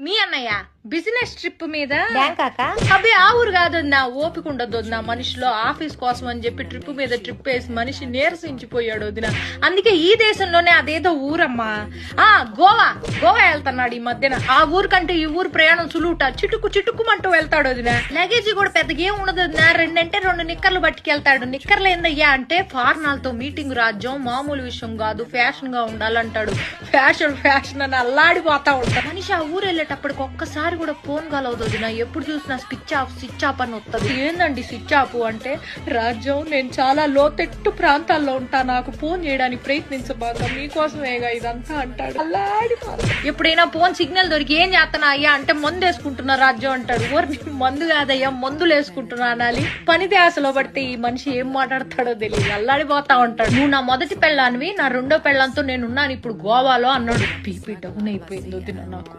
మీ అన్నయ్య business trip మీద బ్యాంకాక అబ్బే ఆ ఊరు కాదన్నా, ఓపిక ఉండదు వదిన. మనిషిలో ఆఫీస్ కోసం అని చెప్పి ట్రిప్ మీద ట్రిప్ వేసి మనిషి నీరసించిపోయాడు వదిన. అందుకే ఈ దేశంలోనే అదేదో ఊరమ్మా, గోవా వెళ్తున్నాడు ఈ మధ్యన. ఆ ఊరు కంటే ఈ ఊరు ప్రయాణం సులువుట, చిటుక్కుమంటూ వెళ్తాడు వదిన. లగేజ్ కూడా పెద్దగా ఏం ఉండదు వదిన, 2 నిక్కర్లు పట్టుకెళ్తాడు. నిక్కర్లు ఏందయ్యా అంటే ఫారినర్లతో మీటింగ్ రాజ్యం, మామూలు విషయం కాదు, ఫ్యాషన్ గా ఉండాలంటాడు. ఫ్యాషన్ అని అల్లాడిపోతా ఉంటాడు మనిషి. ఆ ఊరు వెళ్ళేటప్పటికి ఒక్కసారి కూడా ఫోన్ కలవదు వదిన. ఎప్పుడు చూసినా స్విచ్ ఆఫ్ అని వస్తుంది. ఏందండి స్విచ్ ఆఫ్ అంటే, రాజ్యం నేను చాలా లోతెట్టు ప్రాంతాల్లో ఉంటా, నాకు ఫోన్ చేయడానికి ప్రయత్నించబాక, మీకోసమేగా ఇదంతా అంటాడు. ఎప్పుడైనా ఫోన్ సిగ్నల్ దొరికి ఏం చేస్తున్నా అయ్యా అంటే మందు వేసుకుంటున్నా రాజ్యం అంటాడు. మందు కాదయ్యా మందులు వేసుకుంటున్నా అనాలి. పని ధ్యాసలో పడితే ఈ మనిషి ఏం మాట్లాడతాడో తెలియదు, అల్లాడిపోతా ఉంటాడు. నువ్వు నా మొదటి పెళ్ళానివి, నా రెండో పెళ్ళంతో నేనున్నాను ఇప్పుడు గోవాలో అన్నాడు. బీపీ డౌన్ అయిపోయింది వదిన నాకు.